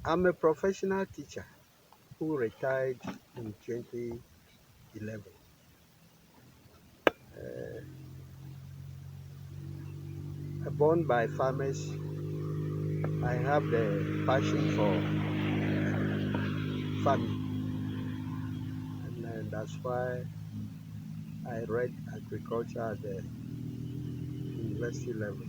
I'm a professional teacher who retired in 2011. Born by farmers, I have the passion for farming, and that's why I read agriculture at the university level.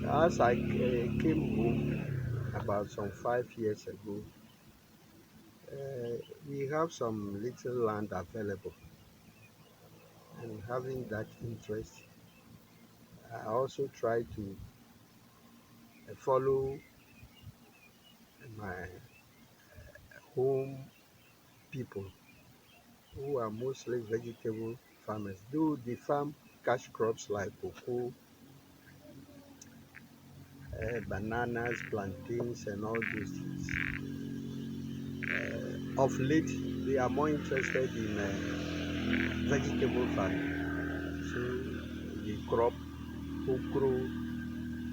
As I came home about some 5 years ago, uh, we have some little land available, and having that interest, I also try to follow my home people who are mostly vegetable farmers. Though they farm cash crops like cocoa, bananas, plantains, and all those things. Of late, they are more interested in vegetable farming. So they crop okra,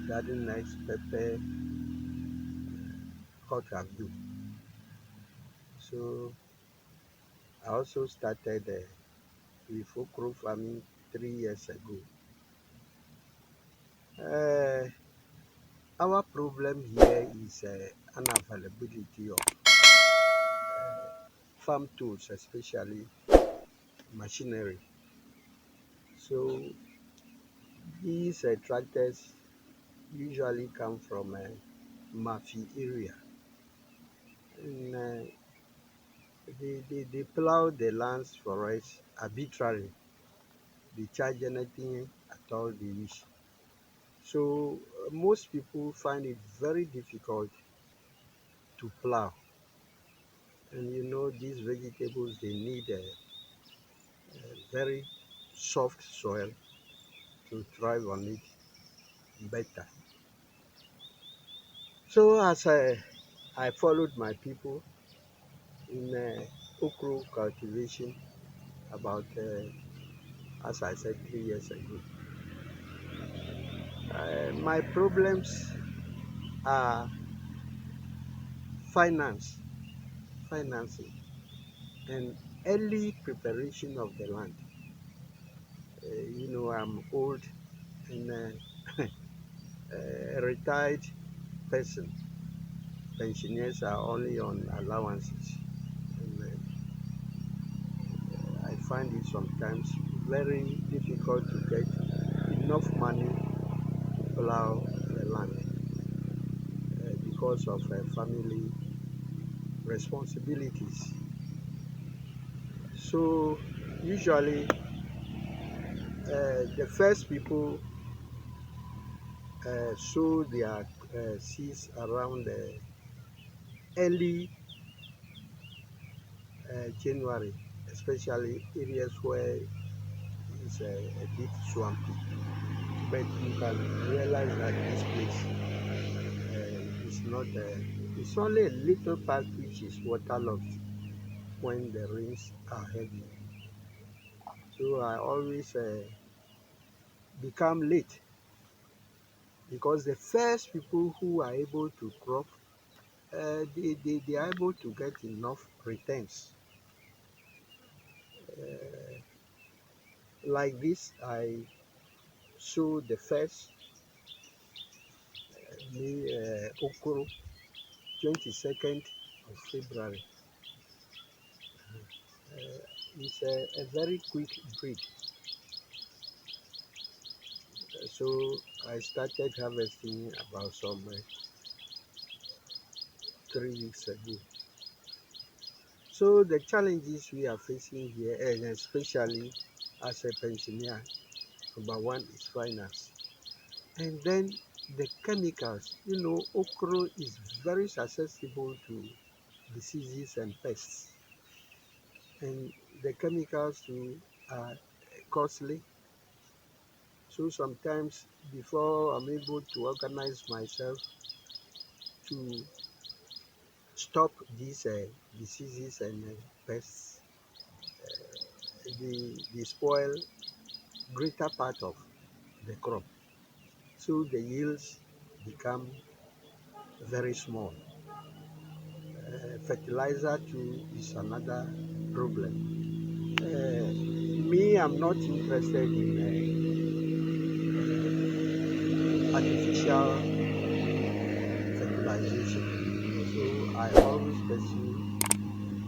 garden eggs, pepper, what have you. So I also started with okra farming 3 years ago. Uh, our problem here is unavailability of farm tools, especially machinery. So these tractors usually come from Mafi area, and they plow the lands for us arbitrarily. They charge anything at all they wish. So most people find it very difficult to plow. And you know, these vegetables, they need a very soft soil to thrive on it better. So as I followed my people in okra cultivation about, as I said, 3 years ago. My problems are finance, financing, and early preparation of the land. You know, I'm old and a retired person. Pensioners are only on allowances. And I find it sometimes very difficult to get enough money to plow the land because of family responsibilities. So usually the first people sow their seeds around early January, especially areas where it's a bit swampy. But you can realize that this place is not, it's only a little part which is waterlogged when the rains are heavy. So I always become late because the first people who are able to crop, they are able to get enough returns. Like this, I sow the first okra 22nd of February. It's a very quick breed. So I started harvesting about some 3 weeks ago. So the challenges we are facing here, and especially as a pensioner, number one is finance. And then the chemicals. You know, okra is very susceptible to diseases and pests. And the chemicals too are costly. So sometimes before I'm able to organize myself to stop these diseases and pests, they spoil greater part of the crop. So the yields become very small. Fertilizer too is another problem. Me, I'm not interested in artificial fertilization. So I always pursue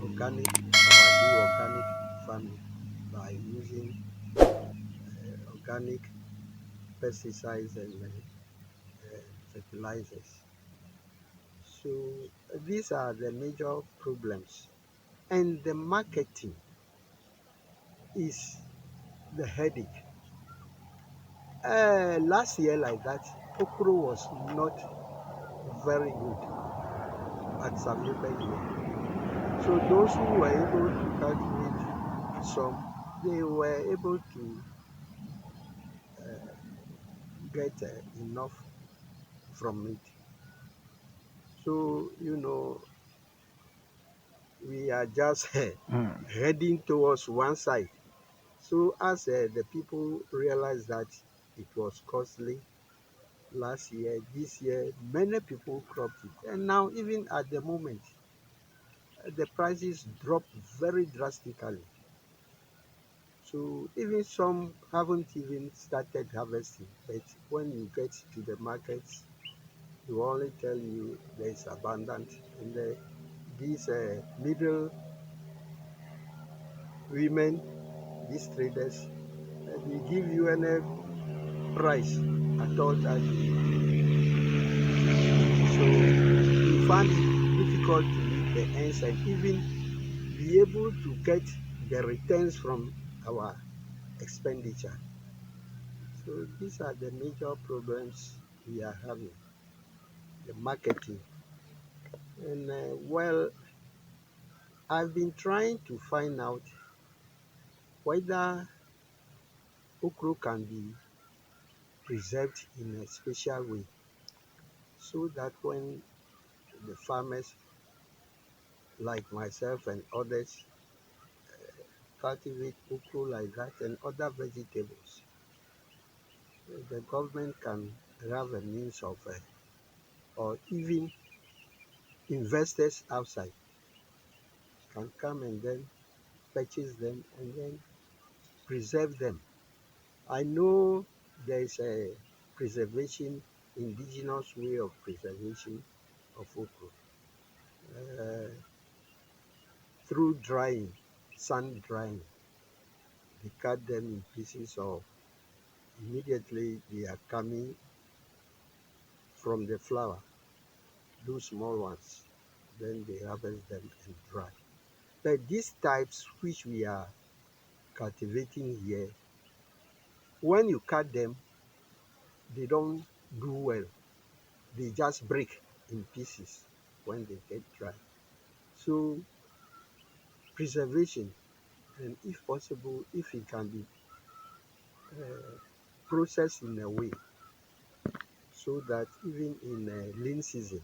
organic, or I do organic farming by using organic pesticides and fertilizers. So these are the major problems. And the marketing is the headache. Last year, like that, okra was not very good at Samiope here. So those who were able to cultivate some, they were able to get enough from it. So, we are just Mm. heading towards one side. So as the people realized that it was costly last year, this year, many people cropped it. And now, even at the moment, the prices dropped very drastically. So even some haven't even started harvesting. But when you get to the markets, they will only tell you there is abundant. And these middle women, these traders, they give you any price at all that you. So we find it difficult to meet the ends and even be able to get the returns from our expenditure. So these are the major problems we are having, the marketing. And well, I've been trying to find out whether okra can be preserved in a special way so that when the farmers like myself and others cultivate okra like that and other vegetables, the government can have a means of, or even investors outside can come and then purchase them and then preserve them. I know there is a preservation, indigenous way of preservation of okra uh, through drying, sun drying. They cut them in pieces or immediately they are coming from the flower, those small ones. Then they harvest them and dry. But these types which we are cultivating here, when you cut them, they don't do well. They just break in pieces when they get dry. So preservation, and if possible, if it can be uh, processed in a way so that even in lean season,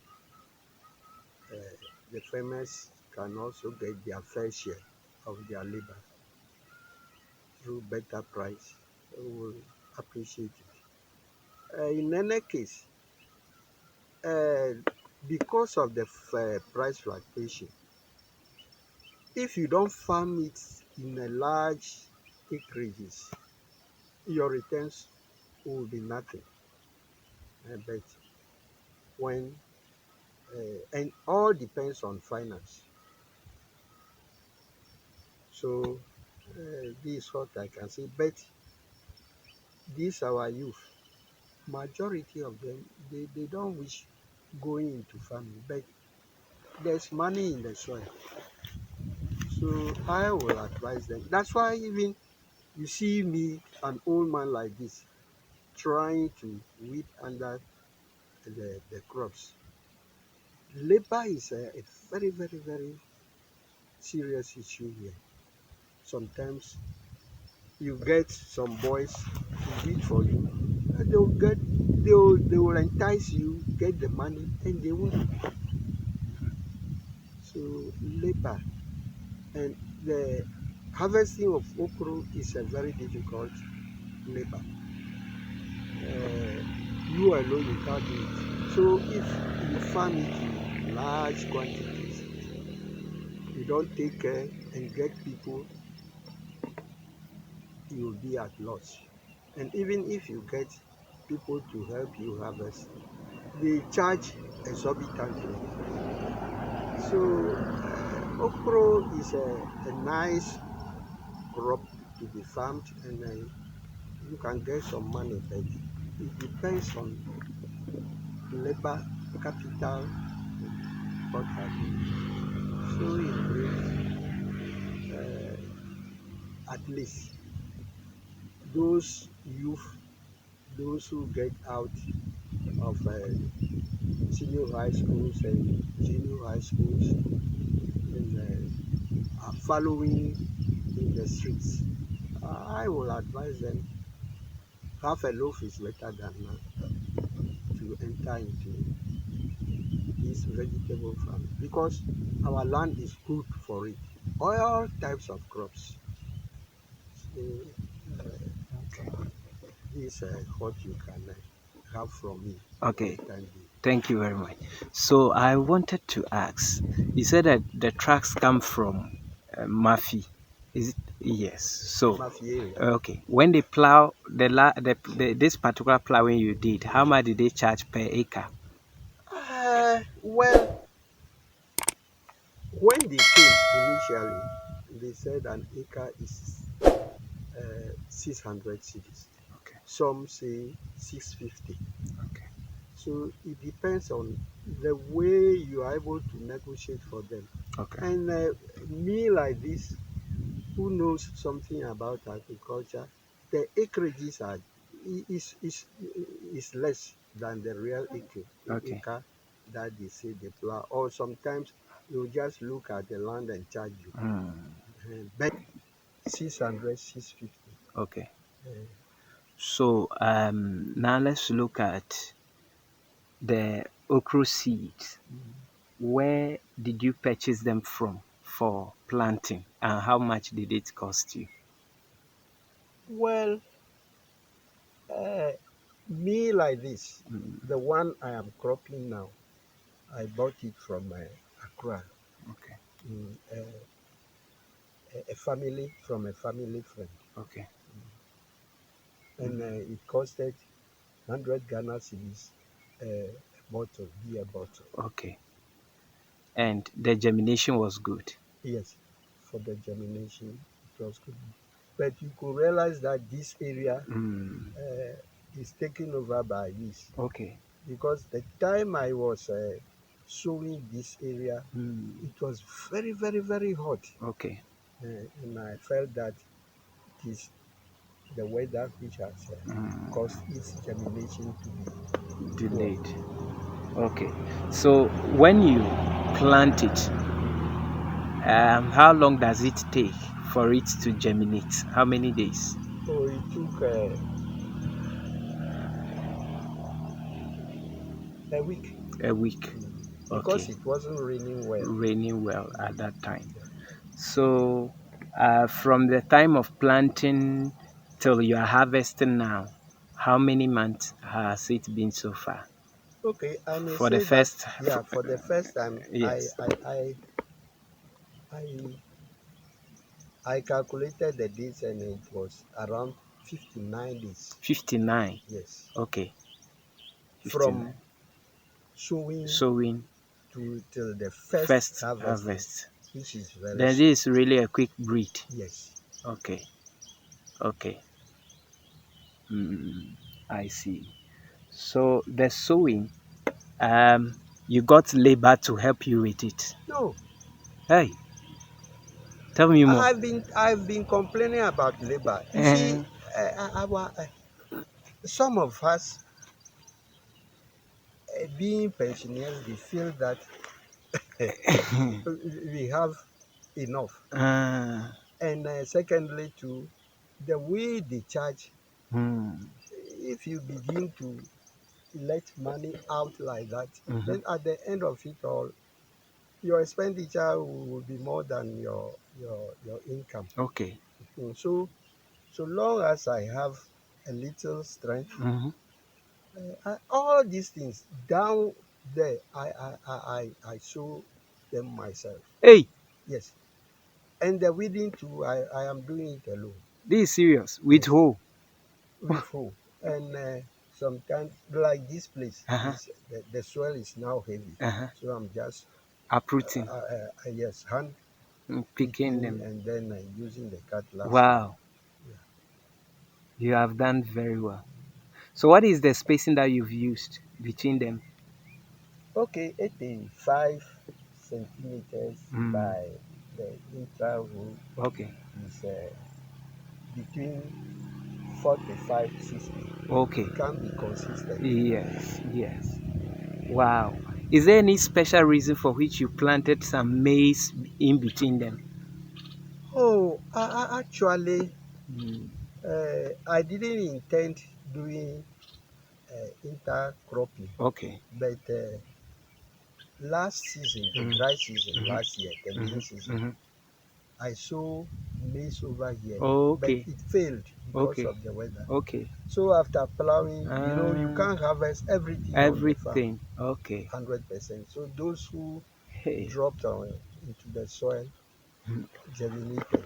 uh, the farmers can also get their fair share of their labor through better price, we will appreciate it. In any case, uh, because of the price fluctuation, if you don't farm it in a large acreages, your returns will be nothing. But when and all depends on finance. So this is what I can say. But these our youth, majority of them, they don't wish going into farming. But there's money in the soil. So I will advise them. That's why even you see me, an old man like this, trying to weed under the crops. Labor is a very, very, very serious issue here. Sometimes you get some boys to weed for you, and they will entice you, get the money, and they won't. So labor and the harvesting of okra is a very difficult labor. You alone you can't do it. So if you farm it in large quantities, you don't take care and get people, you will be at loss. And even if you get people to help you harvest, they charge exorbitantly. So okra is a nice crop to be farmed, and you can get some money, but it depends on labor, capital, and what have you. So it brings at least those youth, those who get out of senior high schools and junior high schools and are following in the streets. I will advise them half a loaf is better than none to enter into this vegetable farming because our land is good for it. All types of crops. So, Okay. this is what you can have from me for the Okay. time being. Thank you very much. So I wanted to ask. You said that the tracks come from Murphy. Is it? Yes. So, Mafia area. okay. When they plow this particular plowing you did, how much did they charge per acre? Well, when they came initially, they said an acre is 600 cedis. Okay. Some say 650. Okay. So it depends on the way you are able to negotiate for them. Okay. And me like this, who knows something about agriculture, the acreages are is less than the real Okay. acre that they say they plow. Or sometimes you just look at the land and charge you. Hmm. But 600, 650. Okay. Uh, So now let's look at the okra seeds. Where did you purchase them from for planting, and how much did it cost you? well, uh, me like this, the one I am cropping now, I bought it from Accra, Okay. a family from a family friend, Okay. and it costed 100 Ghana cedis a bottle, beer bottle. Okay. And the germination was good. Yes, for the germination, it was good. But you could realize that this area Mm. uh, is taken over by this Okay. because the time I was sowing this area, Mm. it was very, very, very hot, Okay. and I felt that it is the weather which has caused its germination to be poor. Delayed. Okay. So when you plant it, how long does it take for it to germinate? How many days? So it took a week A week. because Okay. it wasn't raining well. Raining well at that time. So, from the time of planting till you are harvesting now, how many months has it been so far? Okay, I may For the say that first, yeah, for the first time, yes, I I calculated the days and it was around 59 days. 59. Yes, Okay, 59. from sowing Sowing, to till the first first harvesting, harvest. which is very Then short. this is really a quick breed. Yes. Okay, okay. Mm, I see. So the sowing, you got labor to help you with it. No, Hey, tell me more. I've been complaining about labor. You see, Uh, some of us being pensioners, they feel that we have enough. uh, And secondly, too, the way they charge, hmm, if you begin to let money out like that, mhm. then at the end of it all, your expenditure will be more than your income. Okay. So long as I have a little strength, Mhm. All these things down there, I show them myself. Hey, Yes, and the weeding too, I am doing it alone. this is serious. With Yes, who? with hoe. And sometimes, like this place, Uh-huh. is the soil is now heavy, Uh-huh. so I'm just Uprooting. yes, hand Picking picking them. and then using the cutlass to. Wow. Yeah. You have done very well. So what is the spacing that you've used between them? Okay, 85 centimeters Mm. by the interval Okay. is between 45 60. Okay. It can be consistent. Yes. Yes. Wow. Is there any special reason for which you planted some maize in between them? Oh, actually, Mm. I didn't intend doing intercropping, Okay. but last season, the Mm. dry season, Mhm. last year, the main Mhm. season, Mhm. I saw maize over here, but Okay. it failed because Okay. of the weather. Okay. So after plowing, you Uh, can't harvest everything on the farm everything. Okay. 100%. So those who Hey. dropped into the soil germinated.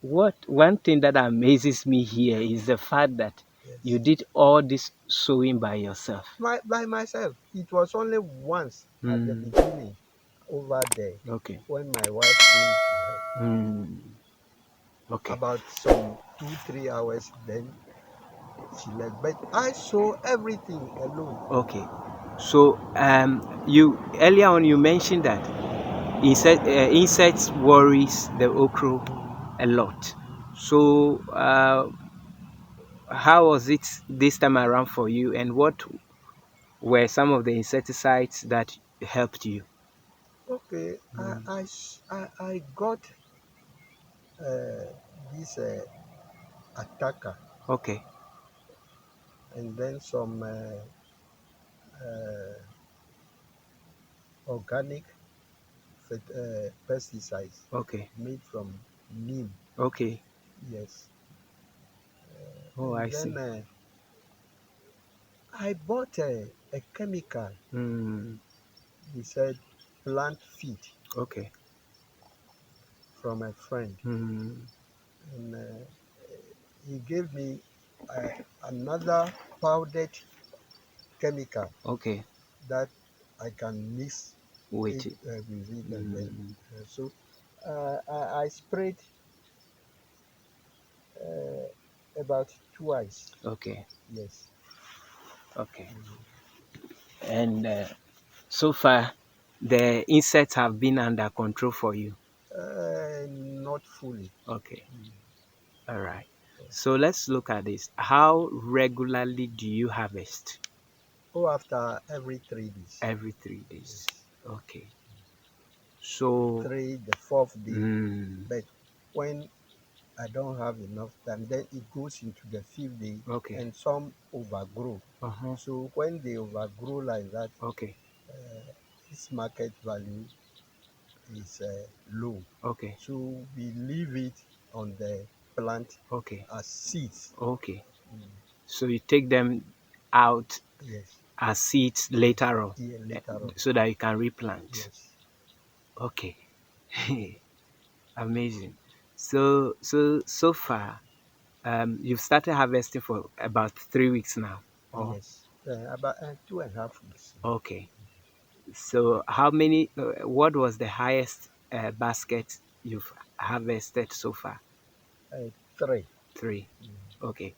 What one thing that amazes me here is the fact that you Yes. did all this sewing by yourself. By myself. It was only once at the Mm. beginning over there Okay. when my wife came to help. Mm. Okay. About some 2 3 hours, then she left. But I saw everything alone. Okay. So you earlier on you mentioned that insects worries the okra Mm, a lot. mm. So how was it this time around for you, and what were some of the insecticides that helped you? Okay, Mm. I got uh, this attacker Okay. and then some uh, organic pesticides Okay. made from neem. Okay. Yes, Oh, I and then see. I bought a chemical. Mm. He said plant feed Okay. from a friend, Mm. and he gave me uh, another powdered chemical Okay. that I can mix Wait. it with it, and then Mm. so I sprayed uh, about twice. Okay. Yes. Okay. Mhm. And so far, the insects have been under control for you. Not fully. Okay. Mm. All right. So let's look at this. How regularly do you harvest? Oh, after every 3 days. Every 3 days. Yes. Okay. So, The fourth day. mm, But when I don't have enough time, then it goes into the fifth day, okay. and some overgrow. Uh-huh. So when they overgrow like that, Okay. uh, its market value is low. Okay. So we leave it on the plant Okay. as seeds. Okay. Mm. So you take them out Yes, as seeds yes. later on, Yeah, eh, later on. so that you can replant. Yes, Okay. Amazing. So far, you've started harvesting for about 3 weeks now. Oh, yes. About 2.5 weeks. okay. So how many? What was the highest basket you've harvested so far? Three. Three. Mm. Okay.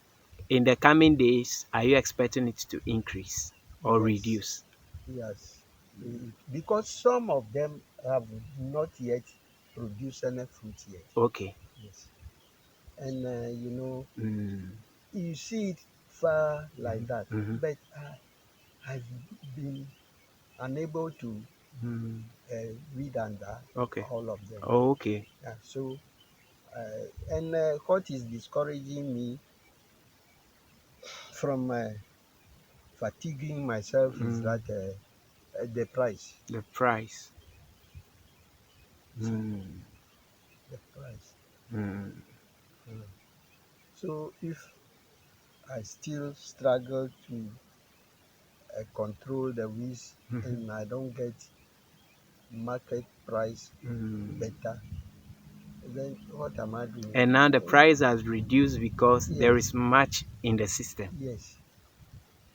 In the coming days, are you expecting it to increase or Yes, reduce? yes. Because some of them have not yet produced any fruit yet. Okay. Yes. And Mm. you see it far like Mhm. that. Mhm. But I've been unable to Mm. read under Okay. all of them. Oh, okay. Yeah, so, and what is discouraging me from fatiguing myself is Mm. that the price. The price. See, Mm. the price. Mm. Mm. So if I still struggle to control the weeds, Mhm. and I don't get market price Mm. better. Then what am I doing? And now the price has reduced because there Yes, is much in the system. yes,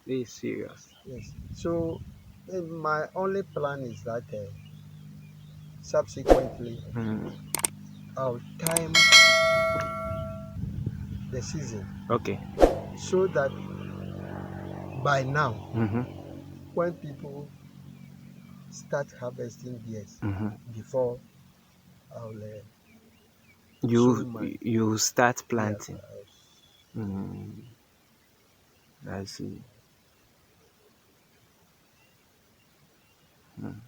This is serious. yes. So my only plan is that subsequently Mm. I'll time the season Okay. so that by now, Mm-hmm. when people start harvesting theirs, Mm-hmm. before I'll sow You my you start yeah. planting. Mm. I see. Mm.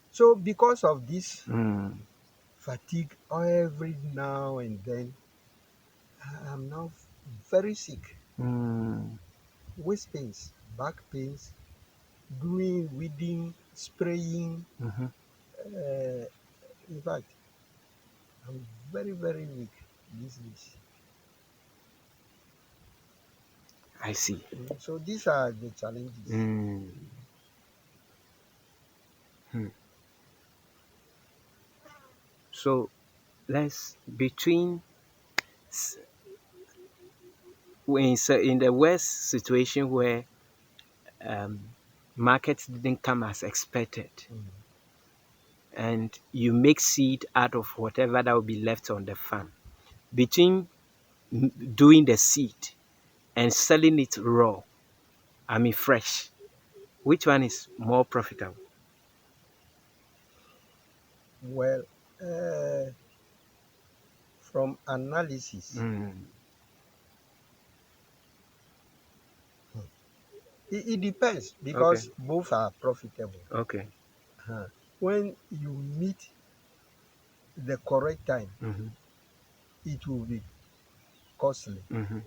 So because of this Mm. fatigue every now and then, I'm now very sick. Mm. Waist pains, back pains, doing weeding, spraying. Mm-hmm. Uh, in fact, I'm very, very weak these days. I see. So these are the challenges. Mm. Hmm. So let's between s- when so in the worst situation where um, markets didn't come as expected, Mm. and you make seed out of whatever that will be left on the farm. Between doing the seed and selling it raw, I mean fresh, which one is more profitable? Well, uh, from analysis, Mm. it depends Okay. because both are profitable. Okay. Uh, when you meet the correct time, Mm-hmm. it will be costly Mm-hmm.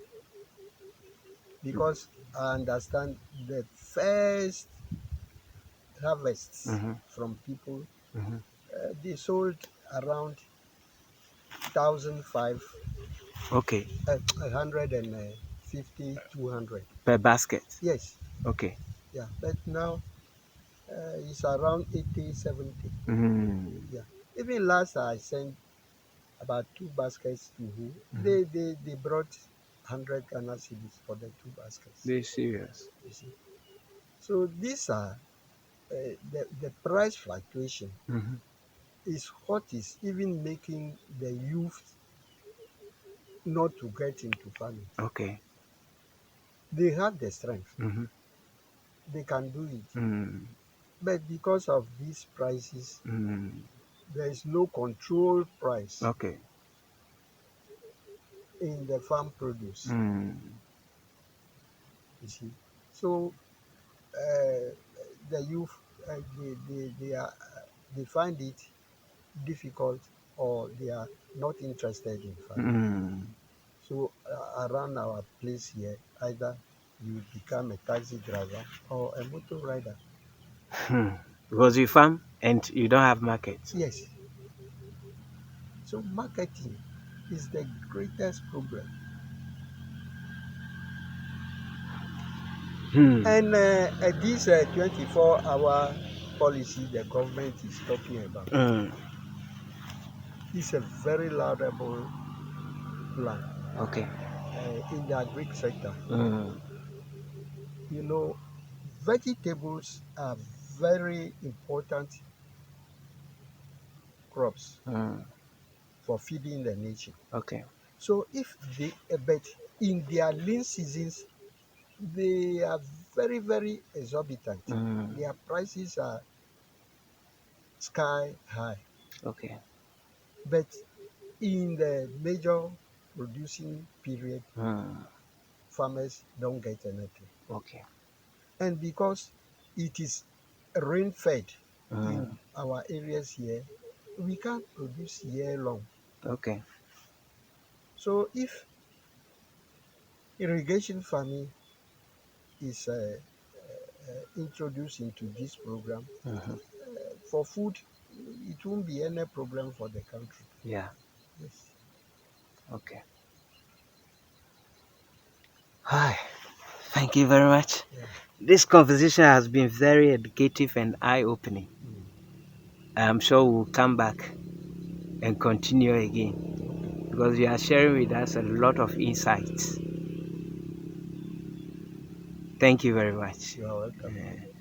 because I understand the first harvests Mm-hmm. from people, Mm-hmm. they sold around 1,005, Okay. 150, 200. Per basket. Yes, Okay. yeah, but now it's around 80, 70. Mm. Yeah, even last I sent about two baskets to who Mm-hmm. they brought 100 Ghana cedis for the two baskets. They're serious. You see, so these are the price fluctuation Mm-hmm. is what is even making the youth not to get into farming. Okay. They have the strength, Mm-hmm. they can do it, Mm. but because of these prices, Mm. there is no control price Okay. in the farm produce. Mm. You see, so uh, the youth they find it difficult or they are not interested in farming. Mm. So around our place here, either you become a taxi driver or a motor rider. Hmm. Because you farm and you don't have market. Yes. So marketing is the greatest problem. Hmm. And this 24-hour policy the government is talking about Mm. is a very laudable plan Okay. in the agri sector. Mm. You know, vegetables are very important crops Mm. for feeding the nation. Okay. So if they, but in their lean seasons, they are very, very exorbitant. Mm. Their prices are sky high. Okay. But in the major producing period, Mm. farmers don't get anything. Okay. And because it is rain fed in Mm. our areas here, we can't produce year long. Okay. So if irrigation farming is introduced into this program, Mm-hmm. for food, it won't be any problem for the country. Yeah. Yes. Okay. Hi. Thank you very much. Yeah. This conversation has been very educative and eye-opening. I'm sure we'll come back and continue again because you are sharing with us a lot of insights. Thank you very much. You are welcome.